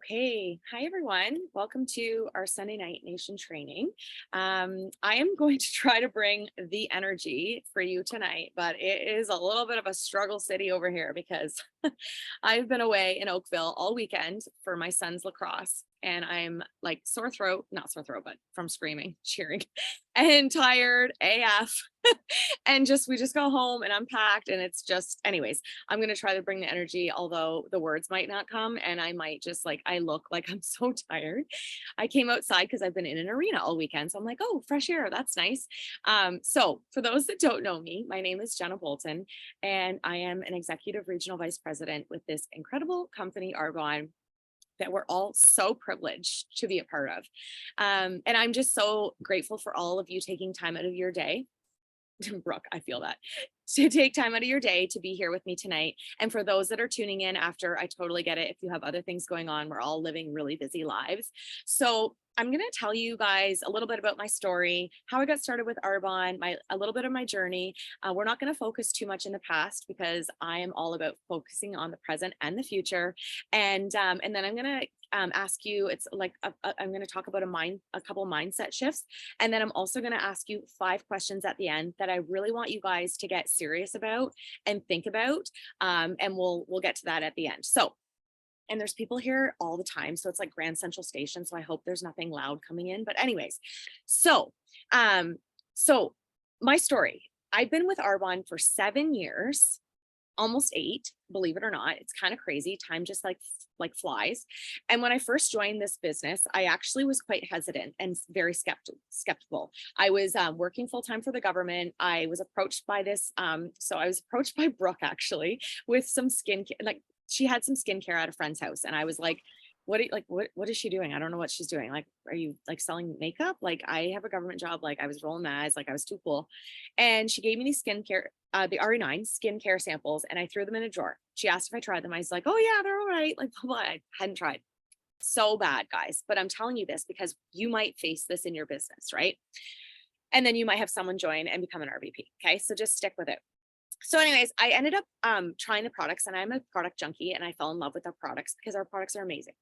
Okay. Hi, everyone. Welcome to our Sunday Night Nation training. I am going to try to bring the energy for you tonight, but it is a little bit of a struggle city over here because I've been away in Oakville all weekend for my son's lacrosse. And I'm like sore throat, not sore throat, but from screaming, cheering, and tired AF. And we just go home and unpacked. And it's just, anyways, I'm going to try to bring the energy, although the words might not come. And I might just like, I look like I'm so tired. I came outside because I've been in an arena all weekend. So I'm like, oh, fresh air. That's nice. So for those that don't know me, my name is Jenna Bolton, and I am an executive regional vice president with this incredible company, Arbonne, that we're all so privileged to be a part of. And I'm just so grateful for all of you taking time out of your day. Brooke, I feel that, to take time out of your day to be here with me tonight. And for those that are tuning in after, I totally get it. If you have other things going on, we're all living really busy lives. So I'm going to tell you guys a little bit about my story, how I got started with Arbonne, a little bit of my journey. We're not going to focus too much in the past because I am all about focusing on the present and the future. And then I'm going to ask you, it's like I'm going to talk about a couple mindset shifts, and then I'm also going to ask you 5 questions at the end that I really want you guys to get serious about and think about, and we'll get to that at the end. So, and there's people here all the time, so it's like Grand Central Station, so I hope there's nothing loud coming in. But anyways, so so my story, I've been with Arbonne for 7 years, almost 8, believe it or not. It's kind of crazy. Time just like flies. And when I first joined this business, I actually was quite hesitant and very skeptical. I was working full time for the government. I was approached by so I was approached by Brooke actually with some like she had some skincare at a friend's house, and I was like, what is she doing? I don't know what she's doing. Like, are you like selling makeup? Like, I have a government job. Like, I was rolling my eyes, like I was too cool. And she gave me these skincare, the RE9 skincare samples, and I threw them in a drawer. She asked if I tried them. I was like, oh yeah, they're all right. Like, blah, blah. I hadn't tried. So bad, guys. But I'm telling you this because you might face this in your business, right? And then you might have someone join and become an RVP. Okay. So just stick with it. So anyways, I ended up trying the products, and I'm a product junkie, and I fell in love with our products because our products are amazing.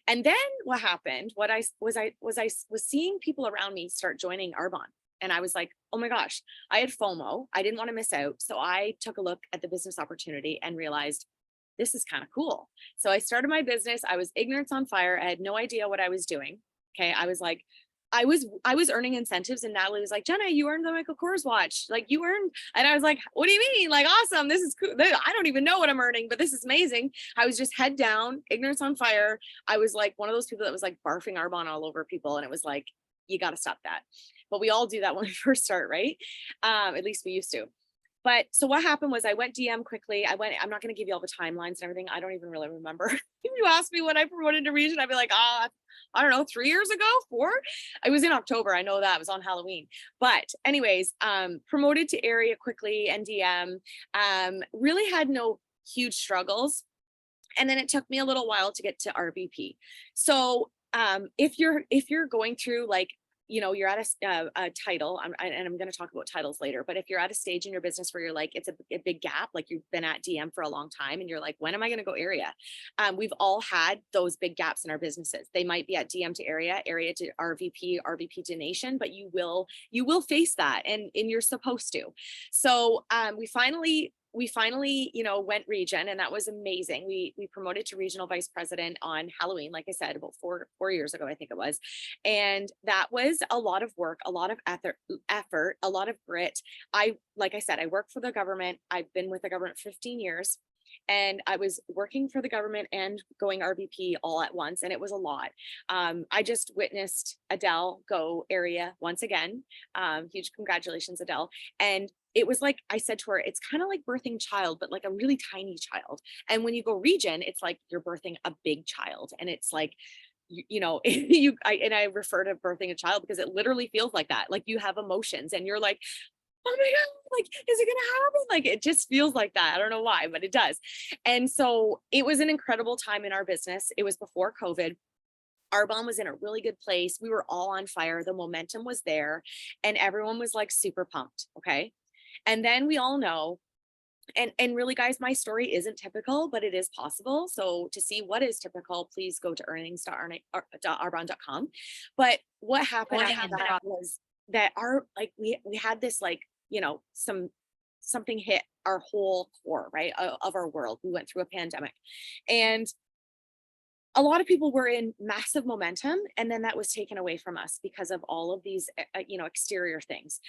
And then what happened, I was seeing people around me start joining Arbonne. And I was like, oh my gosh, I had FOMO. I didn't want to miss out. So I took a look at the business opportunity and realized this is kind of cool. So I started my business. I was ignorance on fire. I had no idea what I was doing. Okay. I was like, I was earning incentives, and Natalie was like, Jenna, you earned the Michael Kors watch. Like, you earned, and I was like, what do you mean? Like, awesome. This is cool. I don't even know what I'm earning, but this is amazing. I was just head down, ignorance on fire. I was like one of those people that was like barfing Arbonne all over people. And it was like, you got to stop that. But we all do that when we first start, right? At least we used to. But so what happened was I went DM quickly. I'm not going to give you all the timelines and everything. I don't even really remember. If you ask me when I promoted to region, I'd be like, I don't know, 3 years ago, 4. I was in October. I know that it was on Halloween. But anyways, promoted to area quickly and DM, really had no huge struggles. And then it took me a little while to get to RVP. So if you're going through like, you're at a title, and I'm going to talk about titles later, but if you're at a stage in your business where you're like, it's a big gap, like you've been at DM for a long time and you're like, when am I going to go area? We've all had those big gaps in our businesses. They might be at DM to area to RVP to nation, but you will face that, and you're supposed to. So we finally went region, and that was amazing. We promoted to regional vice president on Halloween, like I said, about four years ago, I think it was. And that was a lot of work, a lot of effort, a lot of grit. Like I said, I work for the government. I've been with the government 15 years. And I was working for the government and going RVP all at once, and it was a lot. I just witnessed Adele go area once again. Huge congratulations, Adele. And it was like I said to her, it's kind of like birthing child, but like a really tiny child. And when you go region, it's like you're birthing a big child, and it's like, I refer to birthing a child because it literally feels like that. Like you have emotions, and you're like, oh my God, like, is it gonna happen? Like, it just feels like that. I don't know why, but it does. And so it was an incredible time in our business. It was before COVID. Arbonne was in a really good place. We were all on fire. The momentum was there, and everyone was like super pumped. Okay. And then we all know And really, guys, my story isn't typical, but it is possible. So to see what is typical, please go to earnings.arbonne.com. But what happened Morning after and that was that our, like, we had this, like, something hit our whole core, right, of our world. We went through a pandemic, and a lot of people were in massive momentum, and then that was taken away from us because of all of these exterior things.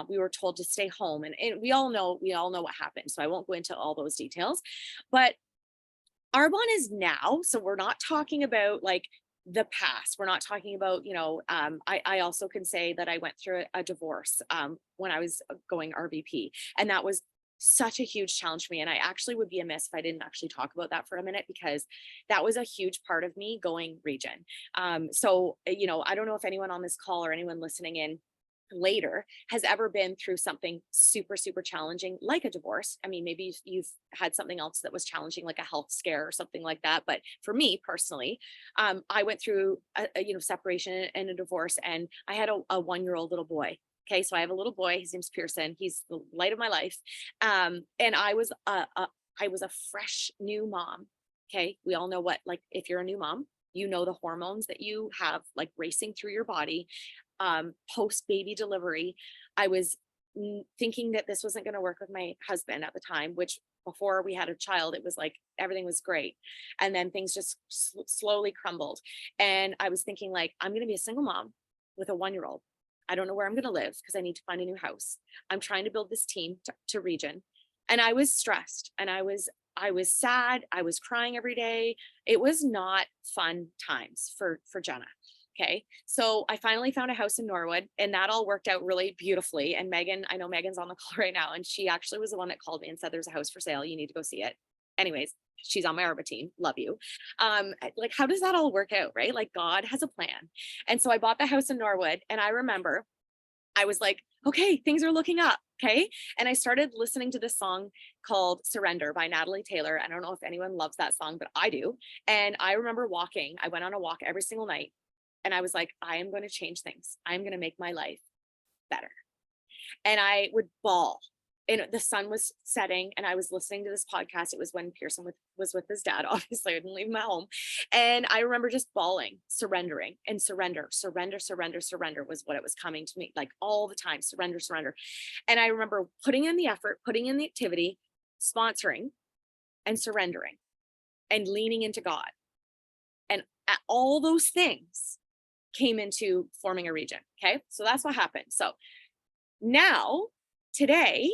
We were told to stay home, and we all know what happened, so I won't go into all those details. But Arbonne is now, so we're not talking about like the past. We're not talking about, I also can say that I went through a divorce when I was going RVP. And that was such a huge challenge for me. And I actually would be amiss if I didn't actually talk about that for a minute, because that was a huge part of me going region. I don't know if anyone on this call or anyone listening in later has ever been through something super super challenging like a divorce. I mean, maybe you've had something else that was challenging, like a health scare or something like that, but for me personally, I went through a separation and a divorce, and I had a 1-year-old little boy. Okay, so I have a little boy, his name's Pearson, he's the light of my life. And I was a fresh new mom. Okay, we all know what, like, if you're a new mom, you know the hormones that you have like racing through your body post baby delivery. I was thinking that this wasn't going to work with my husband at the time, which before we had a child, it was like everything was great. And then things just slowly crumbled. And I was thinking, like, I'm going to be a single mom with a 1-year-old. I don't know where I'm going to live because I need to find a new house. I'm trying to build this team to region. And I was stressed, and I was sad. I was crying every day. It was not fun times for Jenna. Okay. So I finally found a house in Norwood, and that all worked out really beautifully. And Megan, I know Megan's on the call right now, and she actually was the one that called me and said, there's a house for sale. You need to go see it. Anyways, she's on my Arba team. Love you. Like, how does that all work out? Right? Like, God has a plan. And so I bought the house in Norwood, and I remember I was like, okay, things are looking up. Okay. And I started listening to this song called Surrender by Natalie Taylor. I don't know if anyone loves that song, but I do. And I remember walking, I went on a walk every single night, and I was like, I am going to change things. I'm going to make my life better. And I would bawl. And the sun was setting, and I was listening to this podcast. It was when Pearson was with his dad. Obviously, I didn't leave him at home. And I remember just bawling, surrendering, and surrender was what it was coming to me, like, all the time. Surrender, surrender. And I remember putting in the effort, putting in the activity, sponsoring, and surrendering, and leaning into God. And all those things came into forming a region. Okay. So that's what happened. So now, today,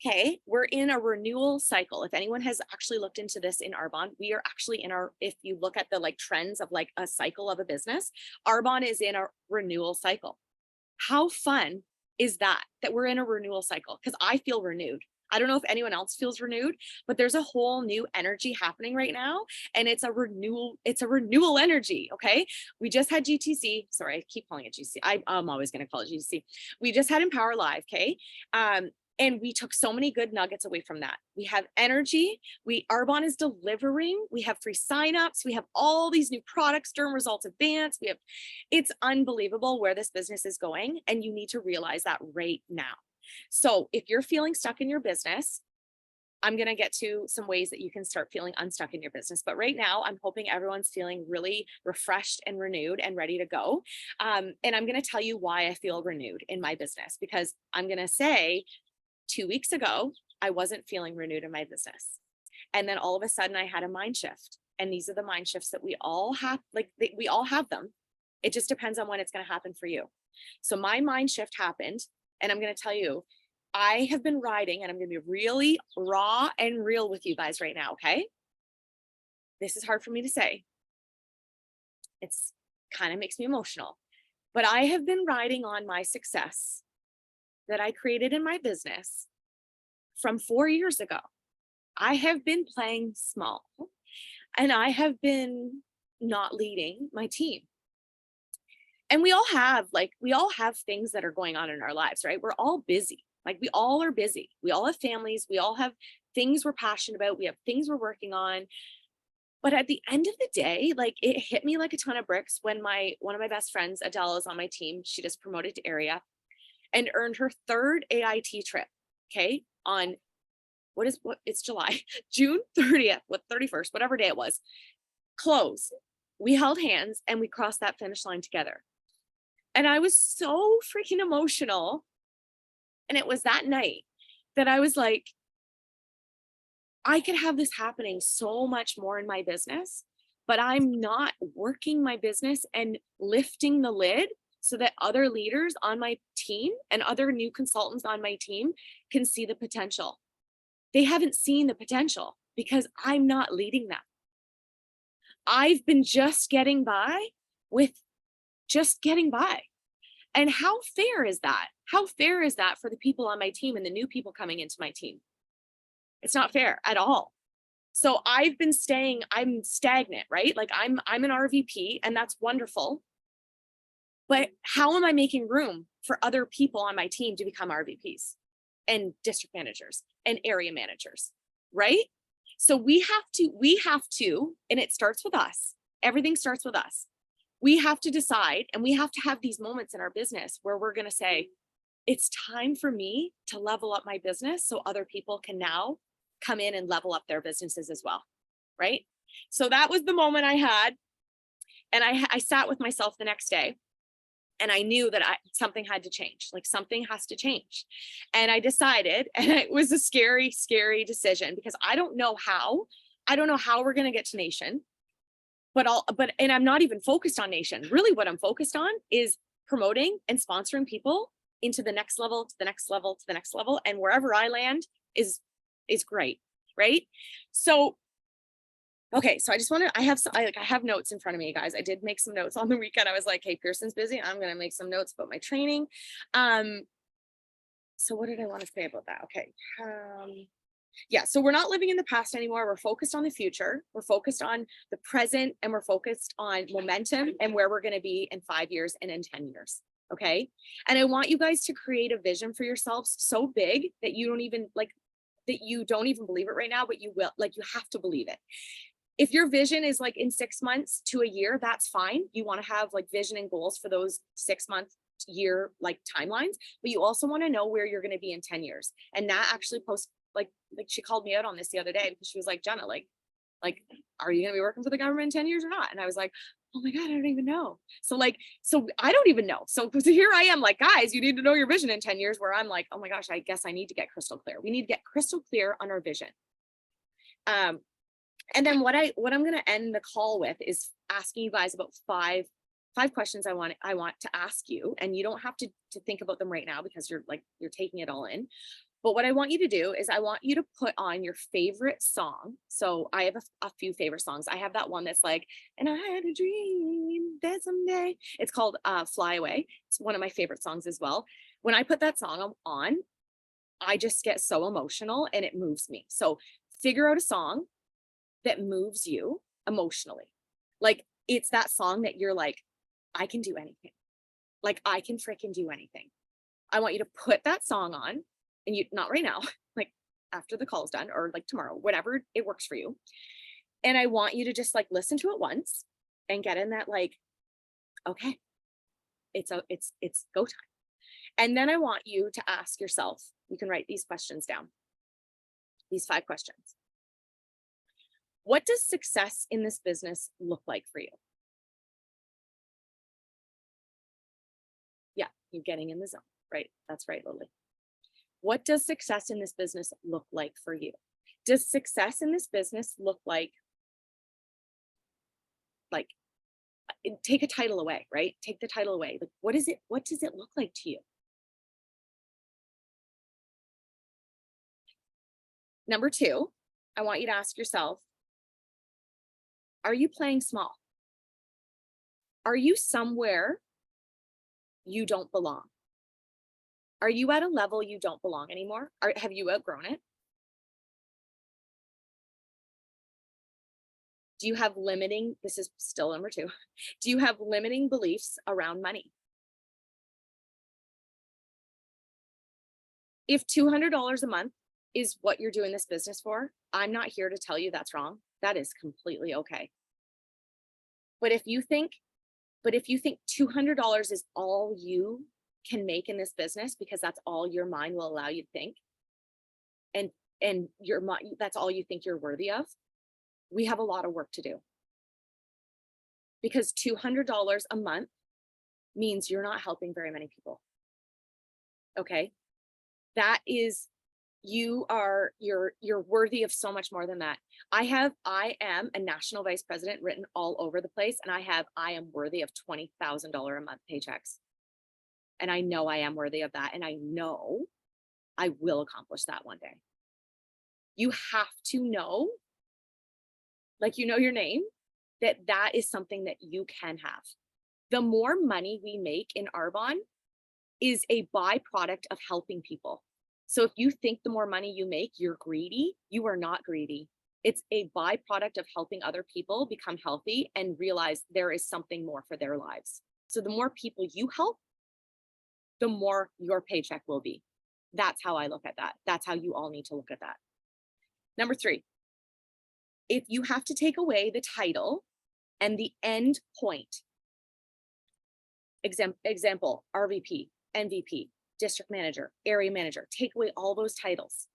okay, we're in a renewal cycle. If anyone has actually looked into this in Arbonne, we are actually if you look at the like trends of like a cycle of a business, Arbonne is in a renewal cycle. How fun is that we're in a renewal cycle? Because I feel renewed. I don't know if anyone else feels renewed, but there's a whole new energy happening right now. And it's a renewal energy. Okay. We just had GTC. Sorry, I keep calling it GTC. I'm always going to call it GTC. We just had Empower Live. Okay. And we took so many good nuggets away from that. We have energy. Arbonne is delivering. We have free signups. We have all these new products, Derm Results Advanced. It's unbelievable where this business is going. And you need to realize that right now. So if you're feeling stuck in your business, I'm going to get to some ways that you can start feeling unstuck in your business. But right now, I'm hoping everyone's feeling really refreshed and renewed and ready to go. And I'm going to tell you why I feel renewed in my business, because I'm going to say 2 weeks ago, I wasn't feeling renewed in my business. And then all of a sudden I had a mind shift. And these are the mind shifts that we all have, we all have them. It just depends on when it's going to happen for you. So my mind shift happened. And I'm going to tell you, I have been riding, and I'm going to be really raw and real with you guys right now. Okay. This is hard for me to say. It's kind of makes me emotional, but I have been riding on my success that I created in my business from 4 years ago. I have been playing small, and I have been not leading my team. And we all have things that are going on in our lives, right? We're all busy. Like, we all are busy. We all have families. We all have things we're passionate about. We have things we're working on. But at the end of the day, like, it hit me like a ton of bricks when one of my best friends, Adele, is on my team. She just promoted to area and earned her 3rd AIT trip. Okay. On it's July, June 30th, 31st, whatever day it was, close. We held hands and we crossed that finish line together. And I was so freaking emotional. And it was that night that I was like, I could have this happening so much more in my business, but I'm not working my business and lifting the lid so that other leaders on my team and other new consultants on my team can see the potential. They haven't seen the potential because I'm not leading them. I've been just getting by with just getting by. And how fair is that? How fair is that for the people on my team and the new people coming into my team? It's not fair at all. So I'm stagnant, right? Like I'm an RVP and that's wonderful. But how am I making room for other people on my team to become RVPs and district managers and area managers, right? So we have to, and it starts with us. Everything starts with us. We have to decide, and we have to have these moments in our business where we're going to say, it's time for me to level up my business so other people can now come in and level up their businesses as well, right? So that was the moment I had. And I sat with myself the next day and I knew that something had to change, like something has to change. And I decided, and it was a scary, scary decision because I don't know how we're going to get to Nation, and I'm not even focused on Nation. Really what I'm focused on is promoting and sponsoring people into the next level, to the next level, to the next level. And wherever I land is great. Right. So, okay. So I just want to, I have notes in front of me, guys. I did make some notes on the weekend. I was like, hey, Pearson's busy. I'm going to make some notes about my training. So what did I want to say about that? Okay. Yeah, so we're not living in the past anymore. We're focused on the future. We're focused on the present, and we're focused on momentum and where we're going to be in 5 years and in 10 years. Okay. And I want you guys to create a vision for yourselves so big that you don't even believe it right now, but you will, like, you have to believe it. If your vision is like in 6 months to a year, that's fine. You want to have like vision and goals for those 6 month, year like timelines, but you also want to know where you're going to be in 10 years. And Nat actually like she called me out on this the other day because she was like, Jenna, like, are you going to be working for the government in 10 years or not? And I was like, oh my God, I don't even know. So I don't even know. So here I am like, guys, you need to know your vision in 10 years, where I'm like, oh my gosh, I guess I need to get crystal clear. We need to get crystal clear on our vision. And then what I'm going to end the call with is asking you guys about five questions I want to ask you. And you don't have to think about them right now because you're taking it all in. But what I want you to do is I want you to put on your favorite song. So I have a few favorite songs. I have that one that's like, and I had a dream that someday. It's called Fly Away. It's one of my favorite songs as well. When I put that song on, I just get so emotional and it moves me. So figure out a song that moves you emotionally. Like it's that song that you're like, I can do anything. Like I can freaking do anything. I want you to put that song on. And you, not right now, like after the call's done or like tomorrow, whatever it works for you. And I want you to just like listen to it once and get in that like, okay, it's go time. And then I want you to ask yourself, you can write these questions down, these 5 questions. What does success in this business look like for you? Yeah, you're getting in the zone, right? That's right, Lily. What does success in this business look like for you? Does success in this business look like take a title away, right? Take the title away. Like, what does it look like to you? Number 2, I want you to ask yourself, are you playing small? Are you somewhere you don't belong? Are you at a level you don't belong anymore? Have you outgrown it? Do you have this is still number 2. Do you have limiting beliefs around money? If $200 a month is what you're doing this business for, I'm not here to tell you that's wrong. That is completely okay. But if you think $200 is all you can make in this business because that's all your mind will allow you to think, and and that's all you think you're worthy of, we have a lot of work to do. Because $200 a month means you're not helping very many people. Okay? That is, you're worthy of so much more than that. I am a national vice president written all over the place, and I am worthy of $20,000 a month paychecks. And I know I am worthy of that. And I know I will accomplish that one day. You have to know, like, you know your name, that is something that you can have. The more money we make in Arbonne is a byproduct of helping people. So if you think the more money you make, you're greedy, you are not greedy. It's a byproduct of helping other people become healthy and realize there is something more for their lives. So the more people you help, the more your paycheck will be. That's how I look at that. That's how you all need to look at that. Number 3, if you have to take away the title and the end point, example, RVP, MVP, district manager, area manager, take away all those titles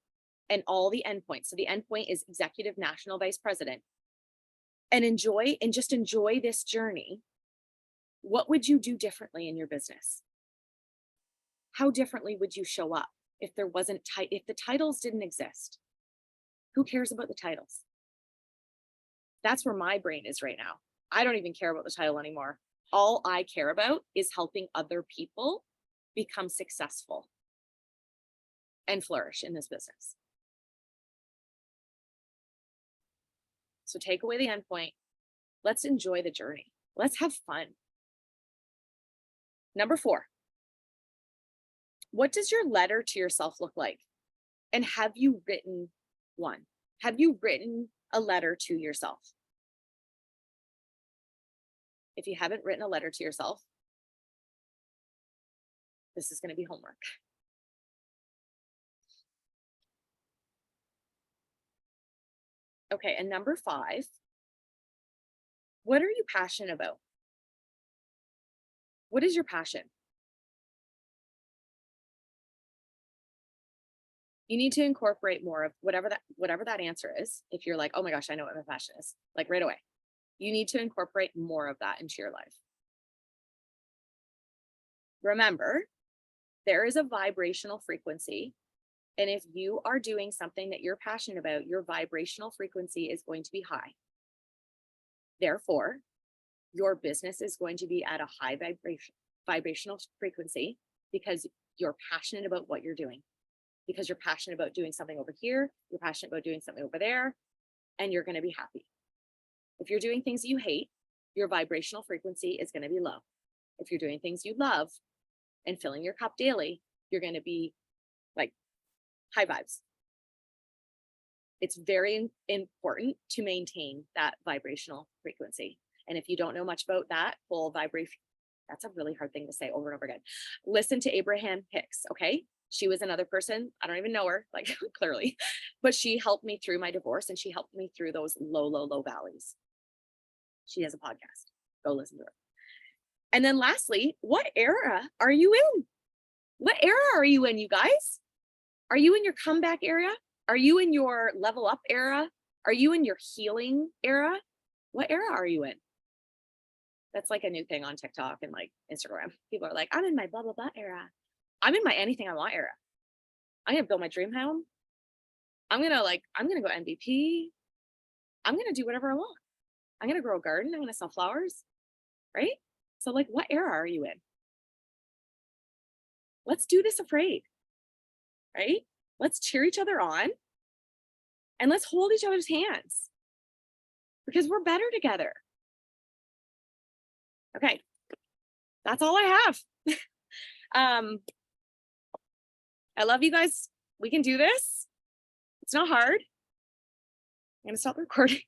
and all the endpoints. So the endpoint is executive national vice president, and just enjoy this journey. What would you do differently in your business? How differently would you show up if if the titles didn't exist? Who cares about the titles? That's where my brain is right now. I don't even care about the title anymore. All I care about is helping other people become successful and flourish in this business. So take away the endpoint. Let's enjoy the journey. Let's have fun. Number 4, what does your letter to yourself look like? And have you written one? Have you written a letter to yourself? If you haven't written a letter to yourself, this is going to be homework. Okay, and number 5, what are you passionate about? What is your passion? You need to incorporate more of whatever that answer is. If you're like, oh my gosh, I know what my passion is, like right away, you need to incorporate more of that into your life. Remember, there is a vibrational frequency. And if you are doing something that you're passionate about, your vibrational frequency is going to be high. Therefore, your business is going to be at a high vibrational frequency because you're passionate about what you're doing. Because you're passionate about doing something over here, you're passionate about doing something over there, and you're going to be happy. If you're doing things you hate, your vibrational frequency is going to be low. If you're doing things you love and filling your cup daily, you're going to be like high vibes. It's very important to maintain that vibrational frequency. And if you don't know much about that whole vibration, that's a really hard thing to say over and over again. Listen to Abraham Hicks, okay? She was another person, I don't even know her, like clearly, but she helped me through my divorce and she helped me through those low valleys. She has a podcast. Go listen to her. And then lastly, what era are you in? What era are you in, you guys? Are you in your comeback era? Are you in your level up era? Are you in your healing era? What era are you in? That's like a new thing on TikTok and like Instagram. People are like, I'm in my blah, blah, blah era. I'm in my anything I want era. I'm going to build my dream home. I'm going to go MVP. I'm going to do whatever I want. I'm going to grow a garden. I'm going to sell flowers. Right? So like, what era are you in? Let's do this afraid. Right? Let's cheer each other on and let's hold each other's hands because we're better together. Okay. That's all I have. I love you guys. We can do this. It's not hard. I'm going to stop recording.